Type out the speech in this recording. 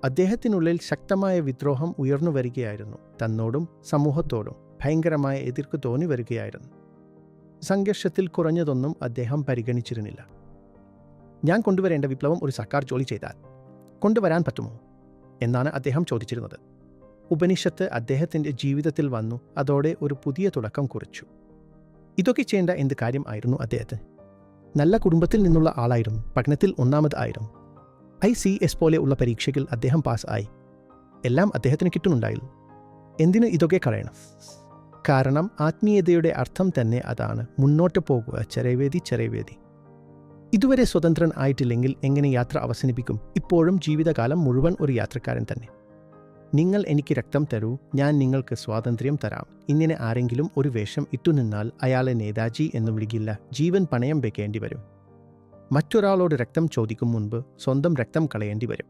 അദ്ദേഹത്തിനുള്ളിൽ ശക്തമായ വിദ്രോഹം ഉയർന്നു വരികയായിരുന്നു. തന്നോടും സമൂഹത്തോടും ഭയങ്കരമായ എതിർപ്പ് തോന്നി വരികയായിരുന്നു. സംഘർഷത്തിൽ കുറഞ്ഞതൊന്നും അദ്ദേഹം പരിഗണിച്ചിരുന്നില്ല. ഞാൻ കൊണ്ടുവരേണ്ട വിപ്ലവം ഒരു സർക്കാർ ജോലി ചെയ്താൽ കൊണ്ടുവരാൻ പറ്റുമോ എന്നാണ് അദ്ദേഹം ചോദിച്ചിരുന്നത്. ഉപനിഷത്ത് അദ്ദേഹത്തിൻ്റെ ജീവിതത്തിൽ വന്നു. അതോടെ ഒരു പുതിയ തുടക്കം കുറിച്ചു. ഇതൊക്കെ ചെയ്യേണ്ട എന്ത് കാര്യം ആയിരുന്നു അദ്ദേഹത്തിന്? നല്ല കുടുംബത്തിൽ നിന്നുള്ള ആളായിരുന്നു. പഠനത്തിൽ ഒന്നാമത് ആയിരുന്നു. ICS പോലെ ഉള്ള പരീക്ഷയിൽ അദ്ദേഹം പാസ് ആയി. എല്ലാം അദ്ദേഹത്തിന് കിട്ടുന്നുണ്ടായില്ല. എന്തിന് ഇതൊക്കെ കളയണം? കാരണം ആത്മീയതയുടെ അർത്ഥം തന്നെ അതാണ്. മുന്നോട്ട് പോകുക, ചെറിയവേദി. ഇതുവരെ സ്വതന്ത്രൻ ആയിട്ടില്ലെങ്കിൽ എങ്ങനെ യാത്ര അവസാനിപ്പിക്കും? ഇപ്പോഴും ജീവിതകാലം മുഴുവൻ ഒരു യാത്രക്കാരൻ തന്നെ. നിങ്ങൾ എനിക്ക് രക്തം തരൂ, ഞാൻ നിങ്ങൾക്ക് സ്വാതന്ത്ര്യം തരാം. ഇങ്ങനെ ആരെങ്കിലും ഒരു വേഷം ഇട്ടുനിന്നാൽ അയാളെ നേതാജി എന്ന് വിളിക്കില്ല. ജീവൻ പണയം വെക്കേണ്ടി വരും. മറ്റൊരാളോട് രക്തം ചോദിക്കും മുൻപ് സ്വന്തം രക്തം കളയേണ്ടി വരും.